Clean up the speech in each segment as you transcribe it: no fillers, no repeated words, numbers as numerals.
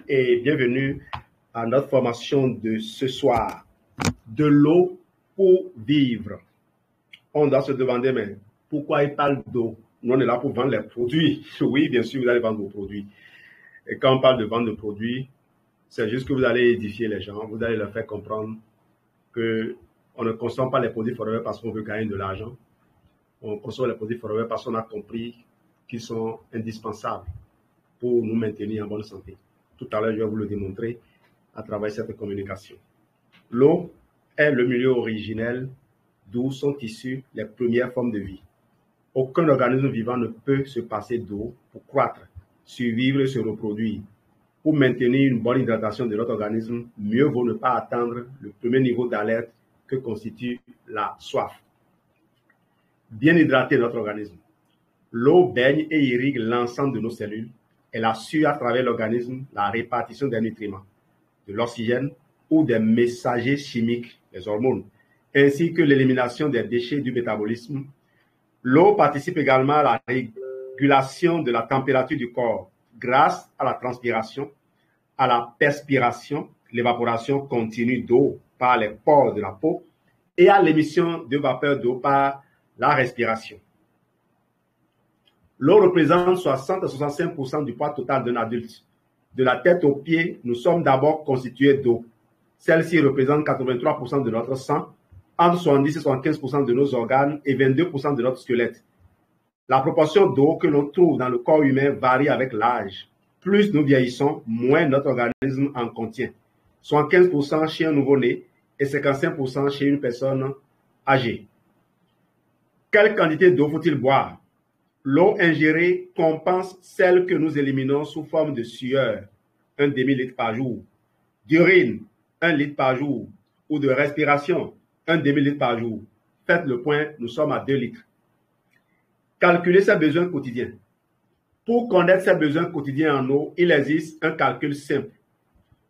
Et bienvenue à notre formation de ce soir. De l'eau pour vivre. On doit se demander, mais pourquoi il parle d'eau? Nous, on est là pour vendre les produits. Oui, bien sûr, vous allez vendre vos produits. Et quand on parle de vendre de produits, c'est juste que vous allez édifier les gens, vous allez leur faire comprendre qu'on ne consomme pas les produits forever parce qu'on veut gagner de l'argent. On consomme les produits forever parce qu'on a compris qu'ils sont indispensables pour nous maintenir en bonne santé. Tout à l'heure, je vais vous le démontrer à travers cette communication. L'eau est le milieu originel d'où sont issues les premières formes de vie. Aucun organisme vivant ne peut se passer d'eau pour croître, survivre et se reproduire. Pour maintenir une bonne hydratation de notre organisme, mieux vaut ne pas atteindre le premier niveau d'alerte que constitue la soif. Bien hydrater notre organisme. L'eau baigne et irrigue l'ensemble de nos cellules. Elle assure à travers l'organisme la répartition des nutriments, de l'oxygène ou des messagers chimiques, les hormones, ainsi que l'élimination des déchets du métabolisme. L'eau participe également à la régulation de la température du corps grâce à la transpiration, à la perspiration, l'évaporation continue d'eau par les pores de la peau et à l'émission de vapeur d'eau par la respiration. L'eau représente 60 à 65% du poids total d'un adulte. De la tête aux pieds, nous sommes d'abord constitués d'eau. Celle-ci représente 83% de notre sang, entre 70 et 75% de nos organes et 22% de notre squelette. La proportion d'eau que l'on trouve dans le corps humain varie avec l'âge. Plus nous vieillissons, moins notre organisme en contient. 75% chez un nouveau-né et 55% chez une personne âgée. Quelle quantité d'eau faut-il boire? L'eau ingérée compense celle que nous éliminons sous forme de sueur, 1 demi-litre par jour, d'urine, 1 litre par jour, ou de respiration, 1 demi-litre par jour. Faites le point, nous sommes à 2 litres. Calculez ses besoins quotidiens. Pour connaître ses besoins quotidiens en eau, il existe un calcul simple.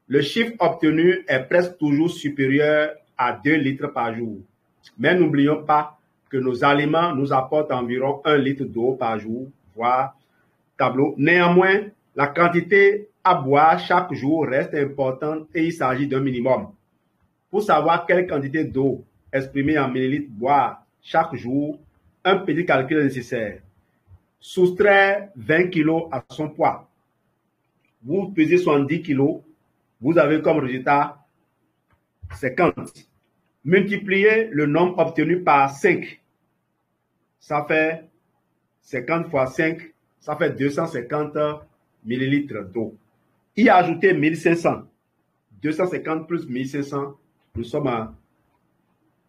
Le chiffre obtenu est presque toujours supérieur à 2 litres par jour. Mais n'oublions pas que nos aliments nous apportent environ 1 litre d'eau par jour, voire tableau. Néanmoins, la quantité à boire chaque jour reste importante et il s'agit d'un minimum. Pour savoir quelle quantité d'eau exprimée en millilitres boire chaque jour, un petit calcul est nécessaire. Soustraire 20 kg à son poids. Vous pesez 70 kg, vous avez comme résultat 50. Multipliez le nombre obtenu par 5. Ça fait 50 fois 5, ça fait 250 millilitres d'eau. Y ajouter 1500. 250 plus 1500, nous sommes à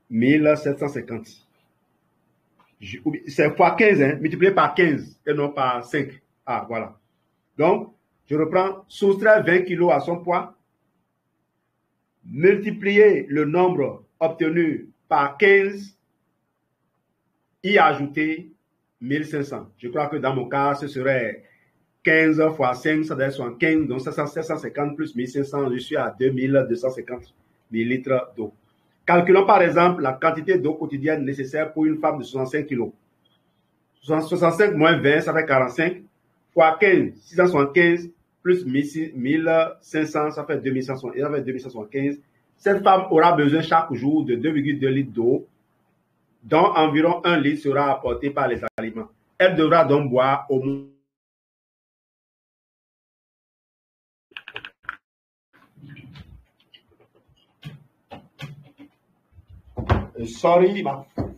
1750. C'est fois 15, hein, multiplié par 15 et non par 5. Ah, voilà. Donc, je reprends, soustraire 20 kg à son poids, multiplier le nombre obtenu par 15, y ajouter 1500. Je crois que dans mon cas, ce serait 15 fois 5, ça doit être 75, donc 750 plus 1500, je suis à 2250 millilitres d'eau. Calculons par exemple la quantité d'eau quotidienne nécessaire pour une femme de 65 kg. 65 moins 20, ça fait 45, fois 15, 675, plus 1500, ça fait 2175. Cette femme aura besoin chaque jour de 2,2 litres d'eau, dont environ 1 litre sera apporté par les aliments. Elle devra donc boire au moins sorry,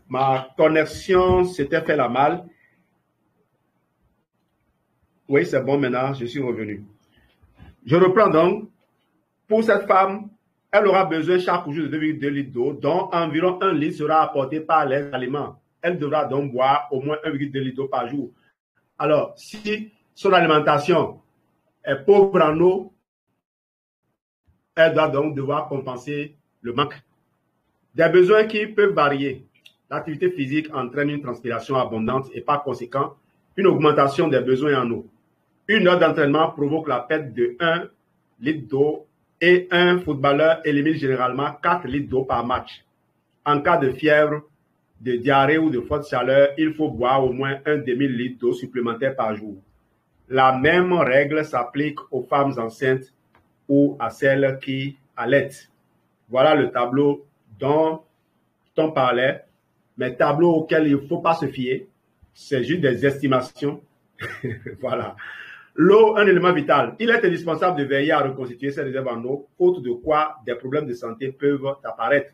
ma connexion s'était fait la malle. Oui, c'est bon maintenant, je suis revenu. Je reprends donc. Pour cette femme, elle aura besoin chaque jour de 2,2 litres d'eau, dont environ 1 litre sera apporté par les aliments. Elle devra donc boire au moins 1,2 litre d'eau par jour. Alors, si son alimentation est pauvre en eau, elle doit donc devoir compenser le manque. Des besoins qui peuvent varier. L'activité physique entraîne une transpiration abondante et par conséquent, une augmentation des besoins en eau. Une heure d'entraînement provoque la perte de 1 litre d'eau et un footballeur élimine généralement 4 litres d'eau par match. En cas de fièvre, de diarrhée ou de forte chaleur, il faut boire au moins un demi-litre d'eau supplémentaire par jour. La même règle s'applique aux femmes enceintes ou à celles qui allaitent. Voilà le tableau dont on parlait, mais tableau auquel il ne faut pas se fier. C'est juste des estimations. Voilà. L'eau, un élément vital. Il est indispensable de veiller à reconstituer ces réserves en eau, faute de quoi des problèmes de santé peuvent apparaître.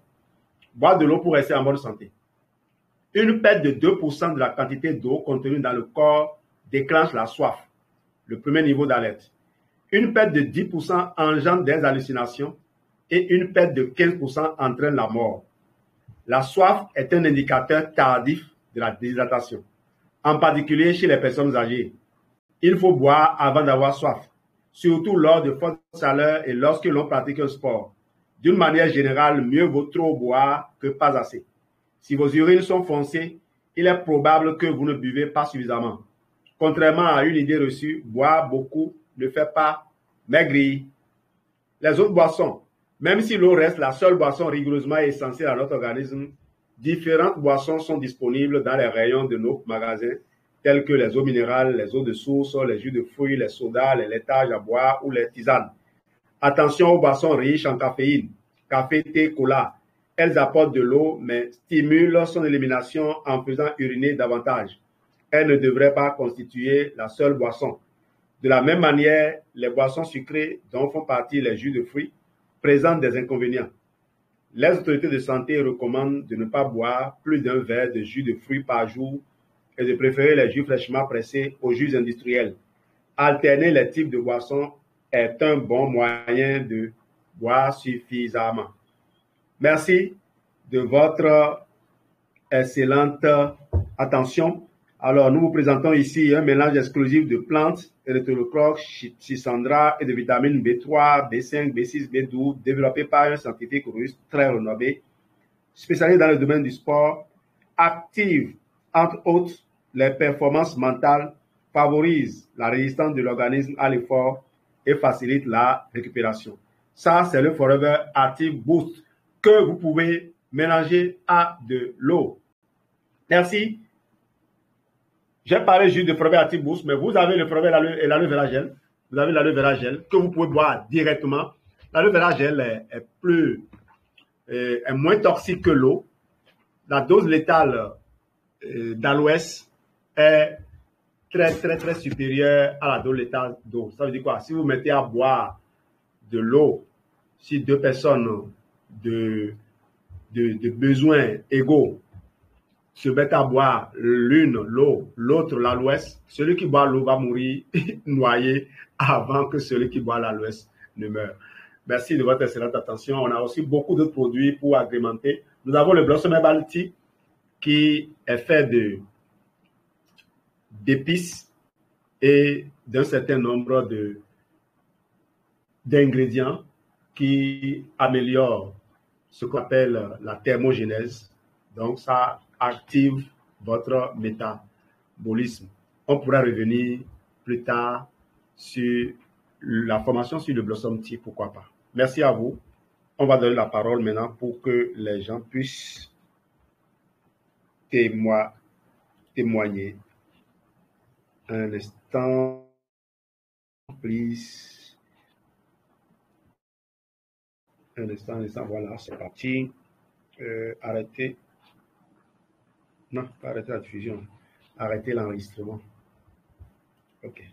Boire de l'eau pour rester en bonne santé. Une perte de 2% de la quantité d'eau contenue dans le corps déclenche la soif, le premier niveau d'alerte. Une perte de 10% engendre des hallucinations et une perte de 15% entraîne la mort. La soif est un indicateur tardif de la déshydratation, en particulier chez les personnes âgées. Il faut boire avant d'avoir soif, surtout lors de fortes chaleurs et lorsque l'on pratique un sport. D'une manière générale, mieux vaut trop boire que pas assez. Si vos urines sont foncées, il est probable que vous ne buvez pas suffisamment. Contrairement à une idée reçue, boire beaucoup ne fait pas maigrir. Les autres boissons, même si l'eau reste la seule boisson rigoureusement essentielle à notre organisme, différentes boissons sont disponibles dans les rayons de nos magasins, tels que les eaux minérales, les eaux de source, les jus de fruits, les sodas, les laitages à boire ou les tisanes. Attention aux boissons riches en caféine, café, thé, cola. Elles apportent de l'eau, mais stimulent son élimination en faisant uriner davantage. Elles ne devraient pas constituer la seule boisson. De la même manière, les boissons sucrées, dont font partie les jus de fruits, présentent des inconvénients. Les autorités de santé recommandent de ne pas boire plus d'un verre de jus de fruits par jour et de préférer les jus fraîchement pressés aux jus industriels. Alterner les types de boissons est un bon moyen de boire suffisamment. Merci de votre excellente attention. Alors, nous vous présentons ici un mélange exclusif de plantes, érythrocoque, schisandra et de vitamines B3, B5, B6, B12, développé par un scientifique russe très renommé, spécialisé dans le domaine du sport, active, entre autres, les performances mentales, favorise la résistance de l'organisme à l'effort et facilite la récupération. Ça, c'est le Forever Active Boost que vous pouvez mélanger à de l'eau. Merci. J'ai parlé juste de Forever Active Boost, mais vous avez le Forever et l'aloe vera gel. Vous avez l'aloe vera gel que vous pouvez boire directement. L'aloe vera gel est moins toxique que l'eau. La dose létale d'aloès est très supérieure à la dose létale d'eau. Ça veut dire quoi? Si vous mettez à boire de l'eau, si deux personnes de besoins égaux se mettent à boire l'une l'eau, l'autre l'aloès, celui qui boit l'eau va mourir noyé avant que celui qui boit l'aloès ne meure. Merci de votre excellente attention. On a aussi beaucoup d'autres produits pour agrémenter. Nous avons le Blossom Herbal Tea qui est fait d'épices et d'un certain nombre d'ingrédients qui améliorent ce qu'on appelle la thermogénèse. Donc, ça active votre métabolisme. On pourra revenir plus tard sur la formation sur le Blossom Tea, pourquoi pas. Merci à vous. On va donner la parole maintenant pour que les gens puissent témoigner. Un instant, please. Un instant, voilà, c'est parti. Arrêtez. Non, pas arrêter la diffusion. Arrêtez l'enregistrement. OK.